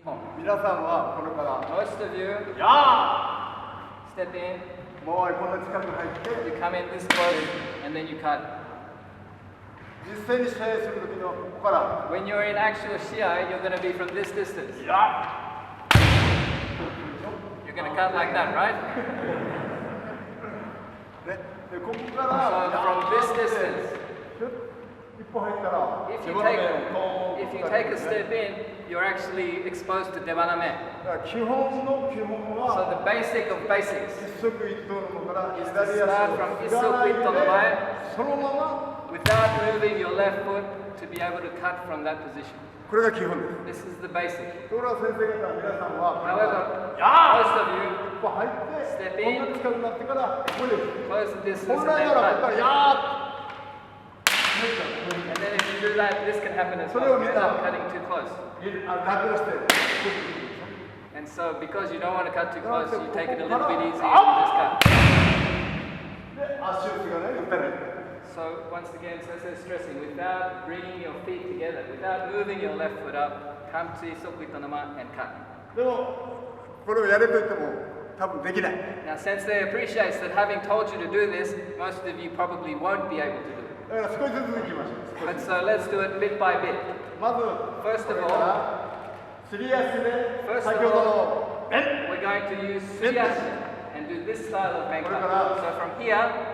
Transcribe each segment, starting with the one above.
皆さんはこれから Most of you や step in, ーもうこんな近く入って you come in this close, and then you cut. 実際に試合する時のここから When you're in actual Shia, you're going to be from this distance. や You're going to cut like that, right? ねでここか So ら from this distance, 一歩入ったら if 背 you 骨 take をトーン if と you 叩 take く a ね step in, you're actually exposed to debaname. だから基本の基本 So は the basic of basics 一足一頭のものから is 左 to 足 start を from 振らないで 一足一頭の前そのまま without moving your left foot to be able to cut from that position. これが基本です This is the basic. ところが先生方皆さんは However, や most of you 一歩入って Step こん in な近くなってからこれです close the distance 本 and 来 then ならここから cut. やー And then if you do that, this can happen as それを well. み You ん end な up cutting too close. 楽をして And so because you don't want to cut too close, you take it a little bit easier and just cut. で足を継がないで打たない So once again, Sensei is stressing, without bringing your feet together, without moving your left foot up, come to Isokuitonoma and cut. でもこれをやれと言っても多分できない Now Sensei appreciates that having told you to do this, most of you probably won't be able to do it. だから少しずついきましょう But so let's do it bit by bit. まず First こ of れか all, らすり足で First 先 of ほど all, の we're going to use Suriashi and do this style of bank cut. Furukawa. So from here,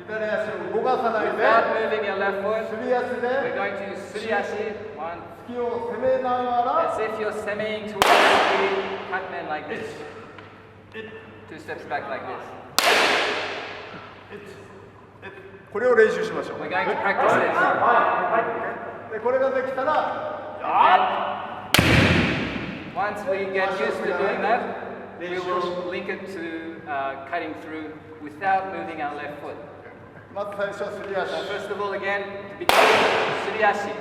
左足を動かさないで without moving your left foot, すり足 we're で going to use Suriashi, one, 突きを攻めながら as if you're semiing towards the cut man like this. 2 steps back like this. これを練習しましょう We're going to practice this. でこれができたら And once we get used to doing that, we will link it to cutting through without moving our left foot. まず最初はすり足 So first of all, again, to begin, Suriashi,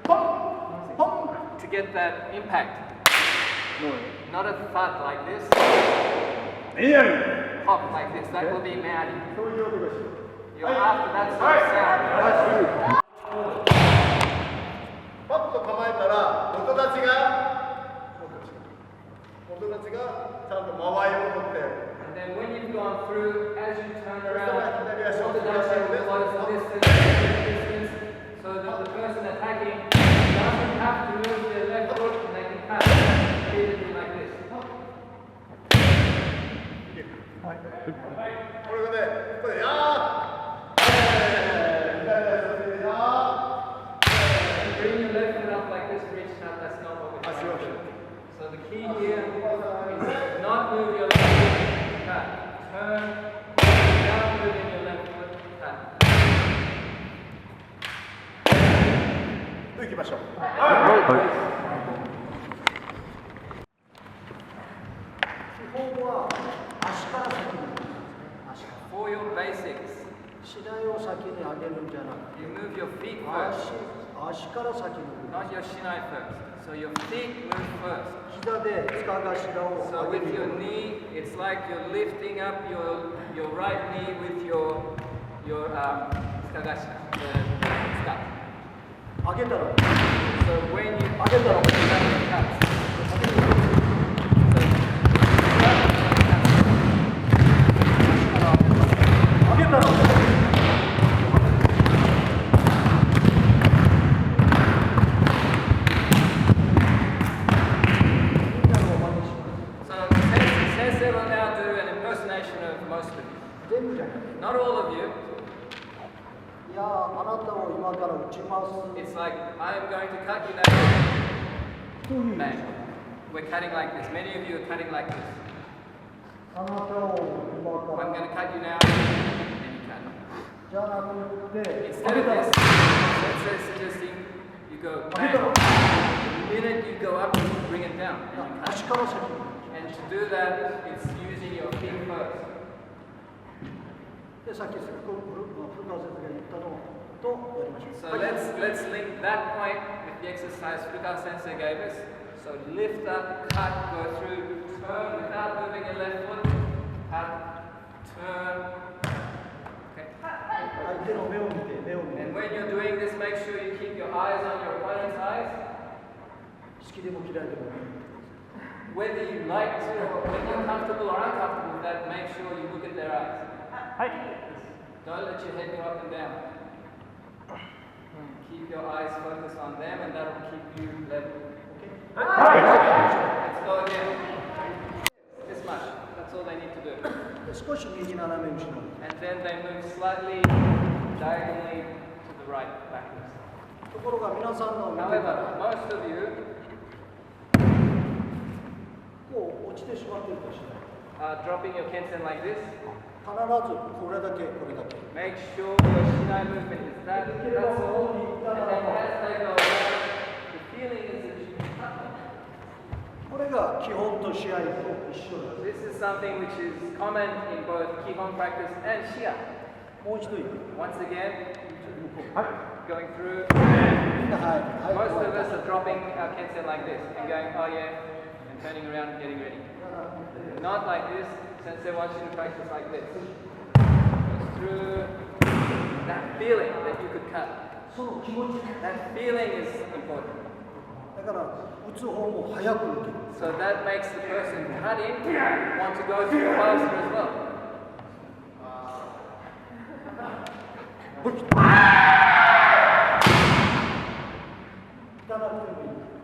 ポンポン to get that impact. Not a thud like this, いいやん pop like this. That will be mad. そういう音がし You're after that sort of sound. パッと構えたら元立ちがちゃんと間合いを持って And then when you've gone through, as you turn around,左足を hold the 振ら dashi ない will で close the distance, so that the person attacking doesn't have to move their left foot and they can cut repeatedly like this. これがねこれやー左足を振ってやー Bring your left foot up like this, reach out, that's not what we're trying to do. So the key here is not move your left foot, cut. Turn, without moving your left foot, cut. 行きましょう基本は足から先に足から For your basics, 次第を先に上げるんじゃなくて you move your feet first, 足から先に not your shinai first. So your feet move first. 膝で塚頭を So 上げ with るよ your うに knee, it's like you're lifting up your right knee with your tsukagashi, the tsuka. 上げたら So when you 上げたら cuts. So 上げたら Sensei will now do an impersonation of most of you. 全部じゃない Not all of you. いやあなたを今から打ちます It's like, I am going to cut you now. Bang. We're cutting like this. Many of you are cutting like this. あなたを今か I'm ら going to cut you now. And you cut. じゃなくて Instead 上 of げたら this, Sensei is suggesting you go bang. The minute you go up, you bring it down. And you cut. 足から先に And to do that, it's using your feet first. でさっき古川先生が言ったのとやりましょ So う let's link that point with the exercise Furukawa Sensei gave us. So lift up, cut, go through, turn without moving your left foot, cut, turn. Okay. 相手の目を見て目を見て And when you're doing this, make sure you keep your eyes on your opponent's eyes. 好きでも嫌いでも見る whether you like to, or when you're comfortable or uncomfortable with that, make sure you look at their eyes. Don't let your head go up and down. Keep your eyes focused on them, and that will keep you level. Let's go again. This much. That's all they need to do. 少し右斜め後ろに。 And then they move slightly diagonally to the right, backwards. ところが皆さんの見てたら However, most of you こう落ちてしまっているとしない。 are dropping your kenten like this. 必ずこれだけこれだけ。 Make sure your shinai movement is that. That's all. And then as they go around, the feeling is that you cut them. これが基本と試合と一緒です。 This is something which is common in both Kihon practice and Shia. もう一度言う。 Once again, going through. みんなはい。はい。 Most of us are dropping our kenten like this and going, oh yeah, and turning around and getting ready. Not like this. Sensei wants you to practice like this. Goes through that feeling that you could cut. その気持ち。 That feeling is important. だから打つ方も早く抜ける。 So that makes the person cutting want to go through faster as well.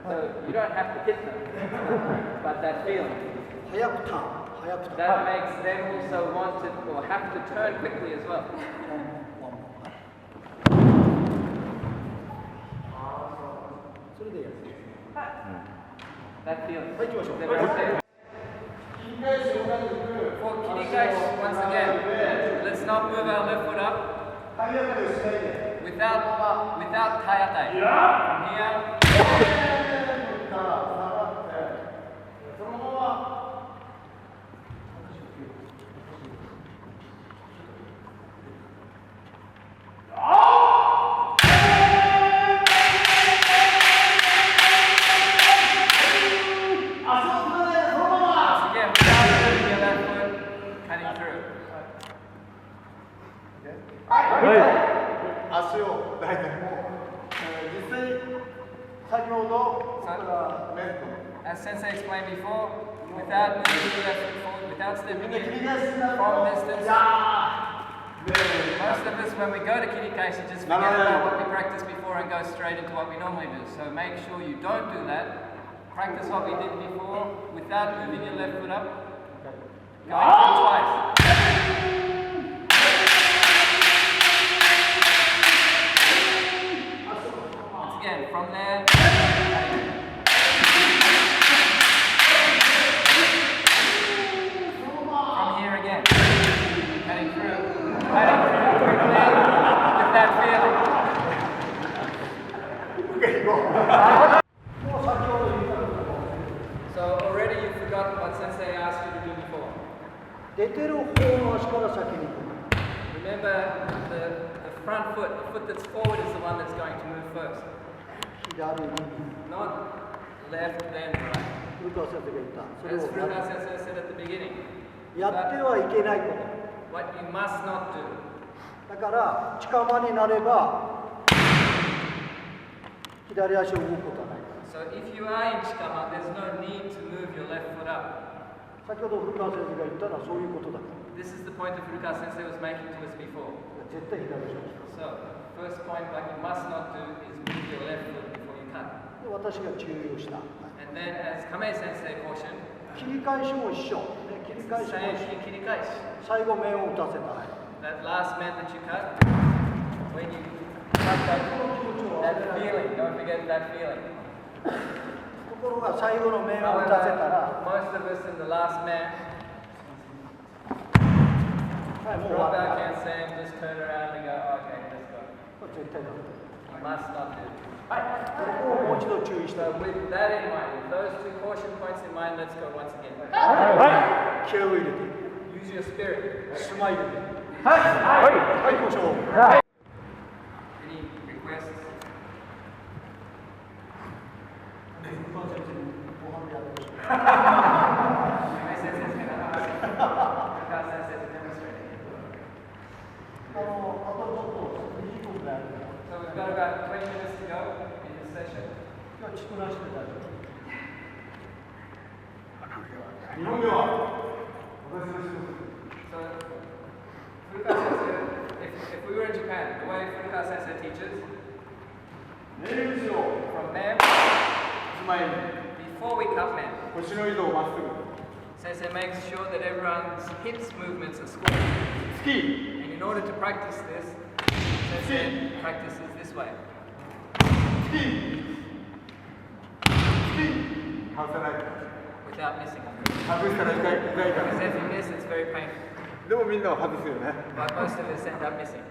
So you don't have to hit them, but that feeling. 早くターン、早くターン。 That makes them also want to or have to turn quickly as well. それでやる。 That feeling. はい、行きましょう。 Then we'll say- For kirikaishi, once again, let's not move our left foot up 体当たりをしないで without tayatai. From here, そのまま once again, without moving your left foot, cutting through. 足を大体もう、実際先ほどレフト As Sensei explained before, without moving your left foot forward, without stepping in from distance, most of us, when we go to kirikaishi, just forget about what we practiced before and go straight into what we normally do. So make sure you don't do that. Practice what we did before without moving your left foot up. Going through twice. Once again, from there. From here again. Cutting through. Cutting through quickly with that feeling. もう先ほど言ったのと So already you've forgotten what Sensei asked you to do before. 出てる方の足から先に行く。 Remember, the front foot, the foot that's forward is the one that's going to move first. 左に Not left, then right. 古川先生が言った。それ As を Furukawa Sensei said at the beginning, やってはいけないこ what you must not do. と。だから近場になれば左足を動くことはない。 So if you are in Chikama, there's no need to move your left foot up. 先ほど古川先生が言ったのはそういうことだから。 This is the point that Furukawa Sensei was making to us before. 絶対左足を引く。 So, first point what you must not do is move your left foot before you cut. で私が注意をした。 And then, as Kamei Sensei cautioned, 切り返しも一緒。ね、切り返しも same 一緒。 in kirikaishi. 最後面を打たせた。 That last man that you cut, when you cut that feeling, don't forget that feeling. ところが最後の面を打たせたら、 Most of us in the last man はい、もう終 drop わ our った kensei and just turn around and go, okay, let's go. これ絶対ダメ。 You must not do. ここをもう一度注意したい。 So with that in mind, with those two caution points in mind, let's go once again. 気合を入れて、 Use your spirit. スマイルで。はい、行きましょう。 Any requests? 古川先生にご飯でやってほしい。 Kamei Sensei's going to ask Furukawa Sensei to demonstrate. あとちょっと20分ぐらいあるから。 So we've got about 20 minutes to go in this session. 今日はちくらして大丈夫。日本では私の仕事 So, Furukawa Sensei, if we were in Japan, the way Furukawa Sensei teaches, ネイルしを from men, 前に before we cut men, 腰の移動をまっすぐ Sensei makes sure that everyone's hips movements are square. スキー And in order to practice this, Sensei practices this way. スキースキー外さない Without missing. 外したら痛いか Because ら if you miss, it's very painful. でもみんなは外すよね But most of us end up missing.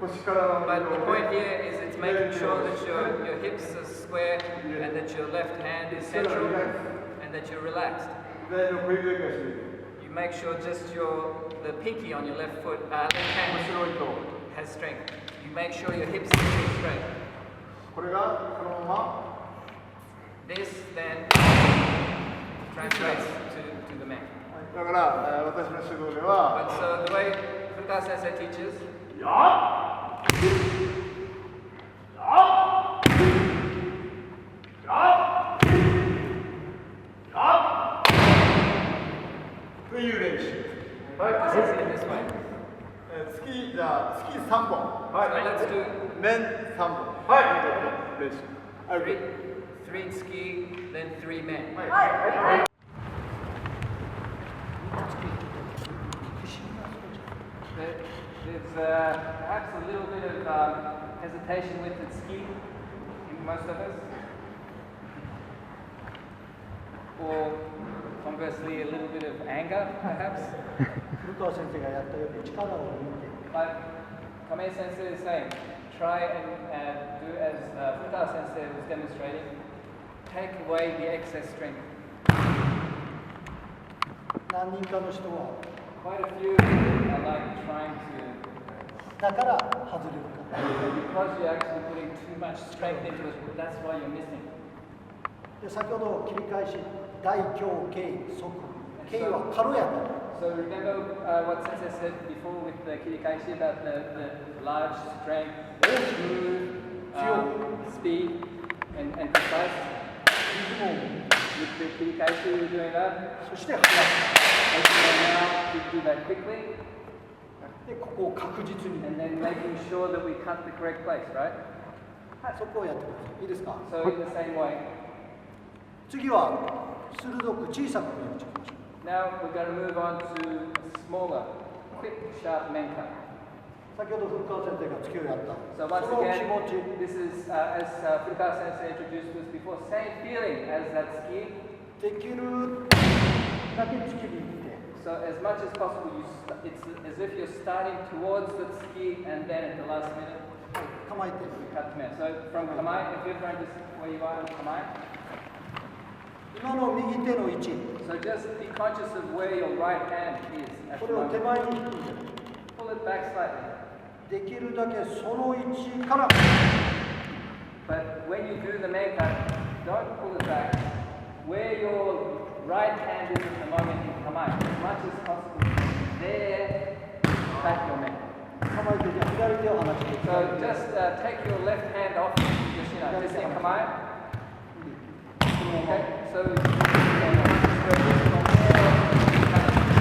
腰からの But 移 the 動 point で here is it's making sure that your hips are square and that your left hand is central and that you're relaxed. 左の小指だけはしている You make sure just the pinky on your left foot, left 腰 hand の移動 has strength. You make sure your hips are sitting straight. これがそのま This then translates to the men. まだから私の指導では But so the way Furukawa Sensei teaches, という練習 practices in this way. 月じゃあ月3本 So let's do 面3本はい練習 three ski, then 3 men. There's perhaps a little bit of hesitation with the ski in most of us, or conversely a little bit of anger perhaps. 古川先生がやったように力を抜いて But Kamei Sensei is saying, try and do as Furukawa Sensei was demonstrating, take away the excess strength. 何人かの人は Quite a few are like trying to, だから外れるか because you're actually putting too much strength into it, that's why you're missing. で先ほど切り返し大胸頸側頸は軽やか So remember what Sensei said before with the kirikaishi about the large strength, smooth, speed, and precise. リズムを With the kirikaishi we're doing that. そして速 And so now we do that quickly, いでここを確実に and then making sure that we cut the correct place, right? そこをやってくださいいいですか So in the same way. 次は鋭く小さく見ていきましょう Now we're going to move on to smaller, quick, sharp men cut. 先ほど古川先生が月をやった So そ once の気 again, 持ち this is as Furukawa Sensei introduced us before, same feeling as that ski. できるだけ月に見て So as much as possible, it's as if you're starting towards the ski and then at the last minute 構えて you cut the men. So from Kamei, if you're trying to where you are in Kamei, 今の右手の位置 so just be conscious of where your right hand is at こ the れを手 moment. 前に引くんで Pull it back slightly. できるだけその位置から But when you do the men cut, don't pull it back. Where your right hand is at the moment in Kamei, as much as possible, there, cut your men. 構えてじゃあ左手を離して So just take your left hand off your shin. Just in Kamei. Okay, so just go from there.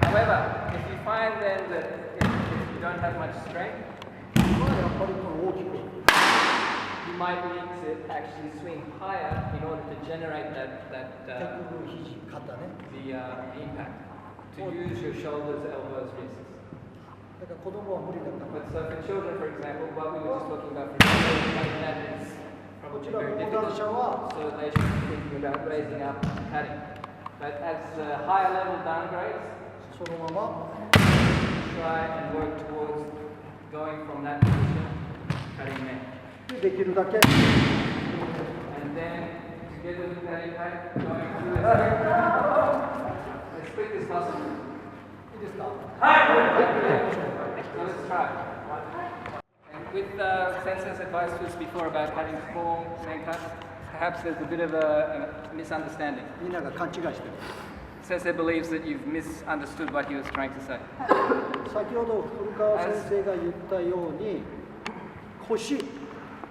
However, if you find then that if you don't have much strength, やっぱりこの大きく you might need to actually swing higher in order to generate that 手首肘肩ね the impact. To use your shoulders, elbows, wrists. だから子供は無理だから But so for children, for example, what we were just talking about for children, that is こ probably ちら very の講 difficult. 談者は So they should be thinking about raising up and cutting. But as higher level downgrades, そのまま try and work towards going from that position, cutting men. できるだけ And then together with that impact, going through as quick as possible. いいですか So let's try. And with Sensei's advice to us before about cutting small men cuts, perhaps there's a bit of a misunderstanding. みんなが勘違いしてる Sensei believes that you've misunderstood what he was trying to say. 先ほど古川先生が言ったように腰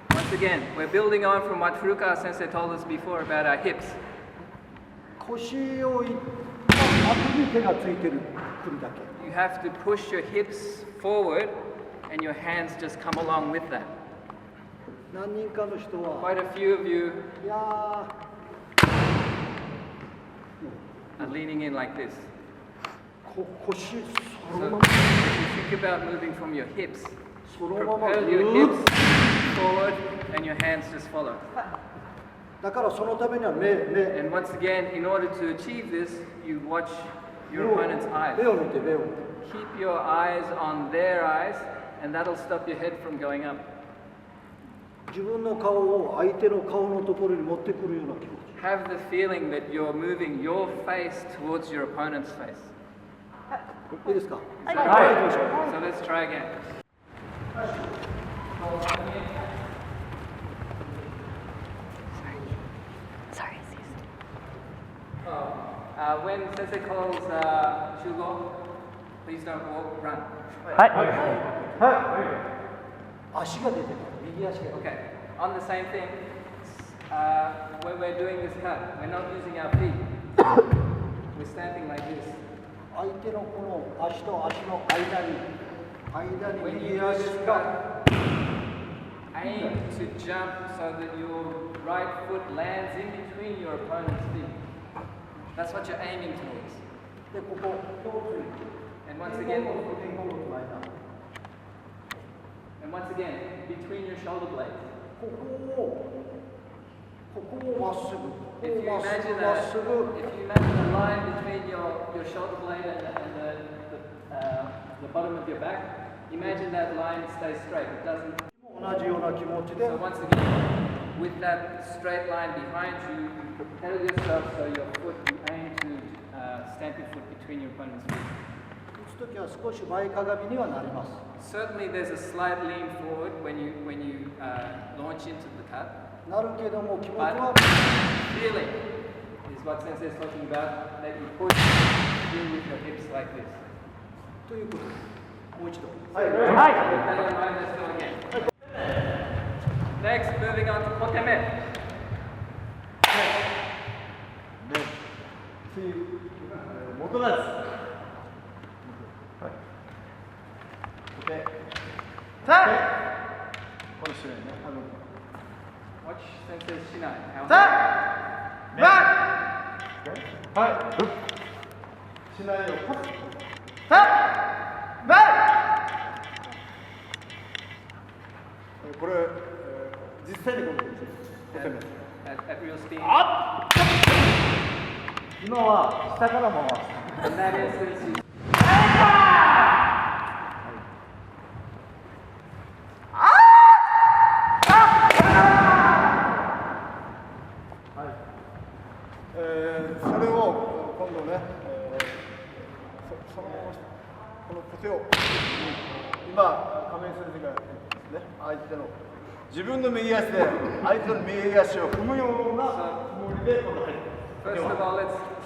Once again, we're building on from what Furukawa Sensei told us before about our hips. 腰をいった後に手がついてるくるだけ You have to push your hips forward and your hands just come along with that. 何人かの人は Quite a few of you いや are leaning in like this. 腰そ So のま if ま you think about moving from your hips, そのまま propel your hips forward and your hands just follow. だからそのためには目 And once again, in order to achieve this, you watch 目 your を opponent's eyes. 目を見て目を見て Keep your eyes on their eyes, and that'll stop your head from going up. 自分の顔を相手の顔のところに持ってくるような気持ち Have the feeling that you're moving your face towards your opponent's face. いいですか So, はい行きましょう so let's try again. Sorry. When Sensei calls Shugo, please don't walk, run. 足が出てくる右足が出てくる Okay, on the same thing, when we're doing this cut, we're not using our feet. We're standing like this. 相手のこの足と足の間に When 右 you do 足 this が cut, aim to jump so that your right foot lands in between your opponent's feet. That's what you're aiming towards. でこここうついて And once again, 肩甲骨の間 and once again, between your shoulder blades. ここをまっすぐ If you まっす imagine ぐまっすぐ if you imagine a line between your shoulder blade and the bottom of your back, imagine that line stays straight. It doesn't. 同じような気持ちで So once again, with that straight line behind you, you propel yourself so your foot, you aim to stamp your foot between your opponent's feet. 打つときは少し前かがみにはなります Certainly, there's a slight lean forward when you launch into the cut. なるけども気持ち But は feeling is what Sensei is talking about, that you push through with your hips like this. ということですもう一度 With that in mind, let's go again. Next, moving on to Koteme. 元出す。で、この種類ね。Watch Sensei's Shinai. How はい。しないよ。これ、実際にこの at real speed. 今は下から回す。 In that instance, you それを今度ね、この手を今亀井先生がね相手の自分の右足で相手の右足を踏むようなつもりで今度入って。 First of all,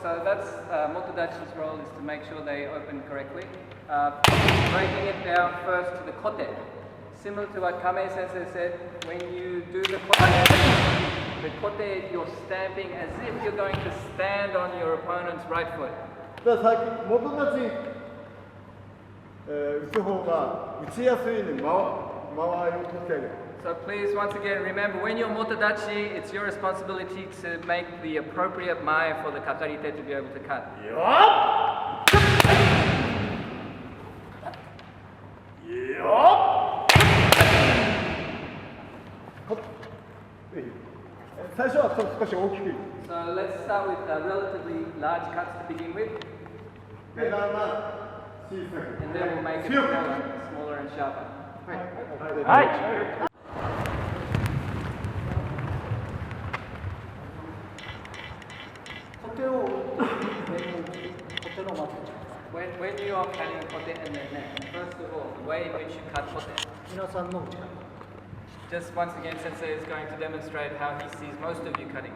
so that's Motodachi's role is to make sure they open correctly. Breaking it down first to the kote. Similar to what Kamei Sensei said, when you do the kote, you're stamping as if you're going to stand on your opponent's right foot. だから最近元立ち、打つ方が打ちやすいのに間合いを取ってあげる。 So please, once again, remember when you're motodachi, it's your responsibility to make the appropriate mae for the kakarite to be able to cut. 最初は少し大きく。 So let's start with relatively large cuts to begin with, で、だんだん小さく。 and then we'll make it 強く。 smaller and sharper. 小手を小手のまず When you are cutting kote and then neck, first of all, the way in which you cut kote. 皆さんの打ち方 Just once again, Sensei is going to demonstrate how he sees most of you cutting.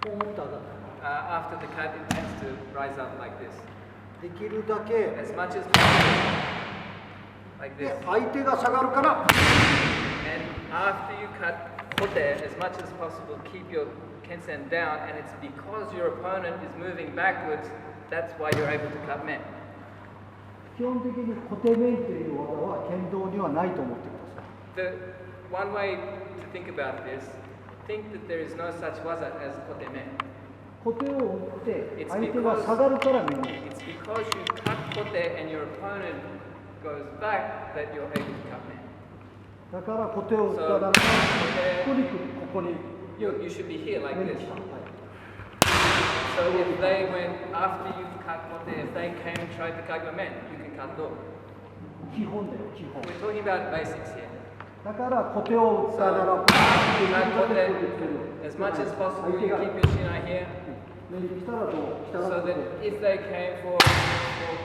ポンと上がった。 after the cut, it tends to rise up like this. できるだけ As much as possible, like で this. 相手が下がるから And after you cut kote, as much as possible, keep your kensen down. And it's because your opponent is moving backwards, that's why you're able to cut men. 基本的に小手面という技は剣道にはないと思ってください。 The one way to think about this, think that there is no such waza as kote men. 小手を打って相手が下がるから面を。 It's because you cut kote and your opponent goes back that you're able to cut men. だから小手を打ったらここに来る、ここに。You should be here like 面 this. に来た。はい So if they went after you cut kote, if they came and tried to cut your men, you can cut do. 基本だよ、基本。 We're talking about basics here. だから小手を打ったら So こ cut こ kote に as much as possible. You 相手が keep your shinai here, 面に来たらどう来たら so ここ that で if they came for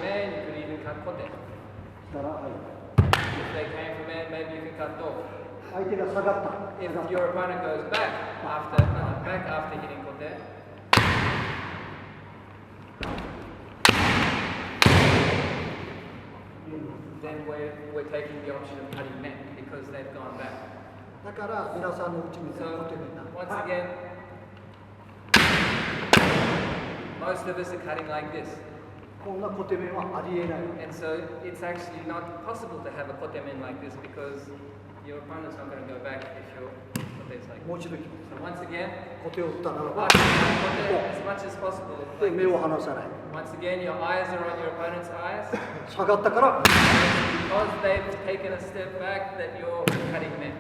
men, you could even cut kote. 来たらはい。 If they came for men, maybe you can cut do. 相手が下がった。 If your opponent goes back after hitting kote, then we're taking the option of cutting men because they've gone back. だから皆さんのうちみたいな So 小手面な。 once again, most of us are cutting like this, こんな小手面はありえない。 and so it's actually not possible to have a kote men like this because your opponent's not going to go back if your kote is like もう this. 一度いきます。 So once again, 小手を打ったならば after you cut kote as much as possible. で Like 目を this. 離さない。 Once again, your eyes are on your opponent's eyes 下がったから because they've taken a step back that you're cutting men.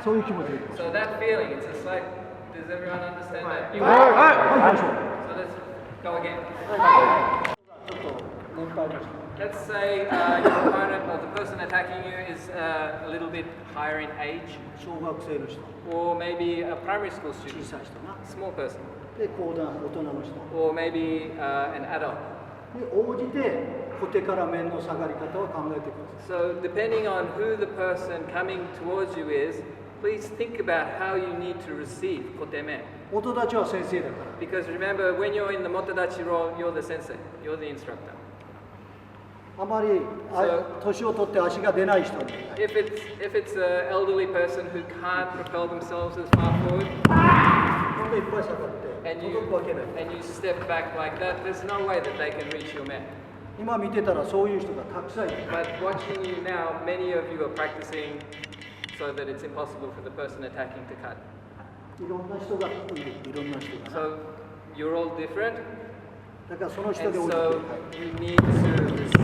そういう気持ちでいきます。 So that feeling, it's just like, does everyone understand that? はい、はい、行きましょう。 So let's go again. ちょっと年配の人。 Let's say your opponent or the person attacking you is a little bit higher in age, 小学生の人、 or maybe a primary school 小 student, さい人な。 small person, で、高段、大人の人。 or maybe an adult. で、応じて小手から面の下がり方を考えてください。 So depending on who the person coming towards you is, please think about how you need to receive kotemen. 元たちは先生だから。 Because remember, when you're in the motodachi role, you're the sensei, you're the instructor. あまり年を取って足が出ない人に。 If it's an elderly person who can't propel themselves as far forward, ほんでいっぱい下がって、 and 届くわけない。 you step back like that, there's no way that they can reach your men. 今見てたらそういう人がたくさんいる。 But watching you now, many of you are practicing so that it's impossible for the person attacking to cut. いろんな人がいる。いろんな人が。 So you're all different, だからその人 and で応じて。 so はい you need to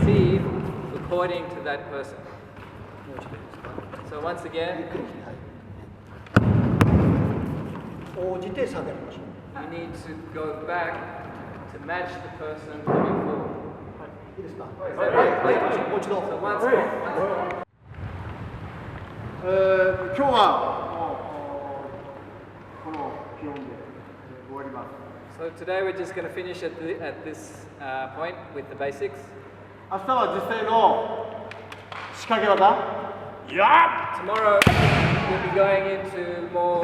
receive according to that person. もう一度いいですか。 So once ゆっ again, くりして、はい。応じて下がりましょう。 you need to go back to match the person coming forward. いいですか。 Is that right? もう一度。 So once more. 今日はこの基本で終わります。 So today we're just going to finish at this point with the basics. 明日は実際の仕掛け技。いや Tomorrow we'll be going into more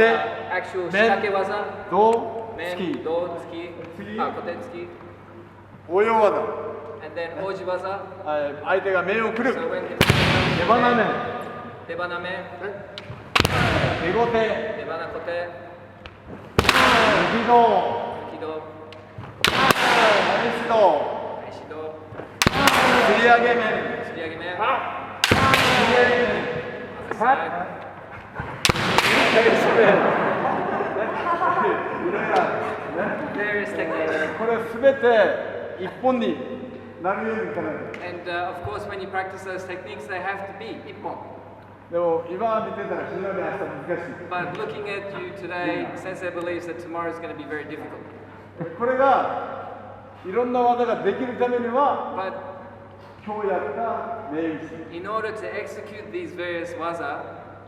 actual shikake waza, どう men, 突き do, tsuki, Tsuki. koten tsuki, 応用技。 and then oji waza. 相手が面をくる。 So when 手花面。 debana men, 手ごて。 debana kote, 右の。 kido, 返しの。 aishido, 釣り上げ面。 tsuriage men, 釣り上げ面。 other side. いろいろある。 Various techniques. これすべて一本になるようにいかないと。 And of course, when you practice those techniques, they have to be ippon. でも今見てたら非常に明日難しい。 But looking at you today, Sensei believes that tomorrow is going to be very difficult. これがいろんな技ができるためには But 今日やった名打ち in order to execute these various waza,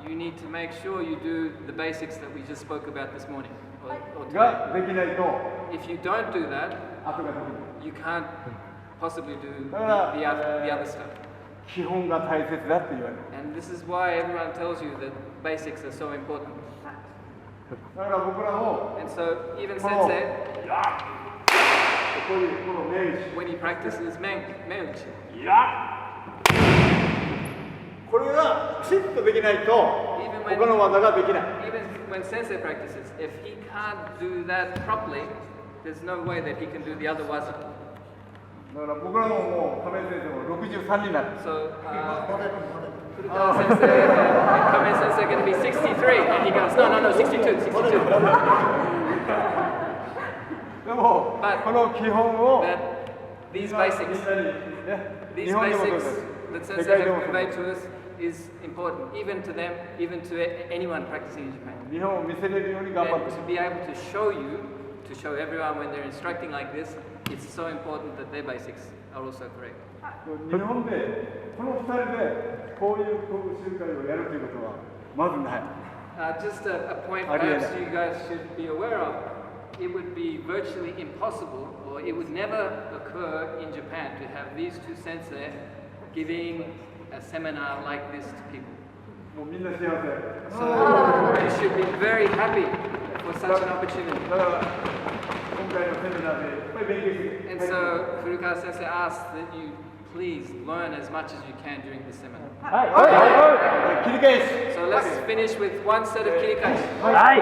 you need to make sure you do the basics that we just spoke about this morning or today. ができないと If you don't do that, 後ができない。 you can't possibly do the Uh, other stuff. 基本が大切だって言われる。 And this is why everyone tells you that basics are so important. だから僕らも And so even この Sensei, こういうこの名詞 when he practices meuchi, これがきちっとできないと Even when- 他の技ができない。 even when Sensei practices, if he can't do that properly, there's no way that he can do the other waza. だから僕らももう亀井先生も63になる。 So モデル Furukawa Sensei and Kamei Sensei are going to be 63, and he goes, no, 62, 62. でも But- この基本を That these みんな basics, ね、 these 日本でもそうで basics す。 that 世 Sensei 界でも have そう conveyed です。 to us is important, even to them, even to anyone practicing in Japan. 日本を見せれるように頑張っ And て。 to be able to show you, to show everyone when they're instructing like this, it's so important that their basics are also correct. 日本でこの2人でこういう講習会をやるということはまずない。 Just a point Ariana. perhaps you guys should be aware of. It would be virtually impossible, or it would never occur in Japan to have these two sensei giving a seminar like this to people. もうみんな幸せ。 So you should be very happy for such an opportunity. だから今回のセミナーでいっぱい勉強して。 And so Furukawa Sensei asked that you please learn as much as you can during the seminar. 切り返し。 So let's finish with one set of kirikaishi. はい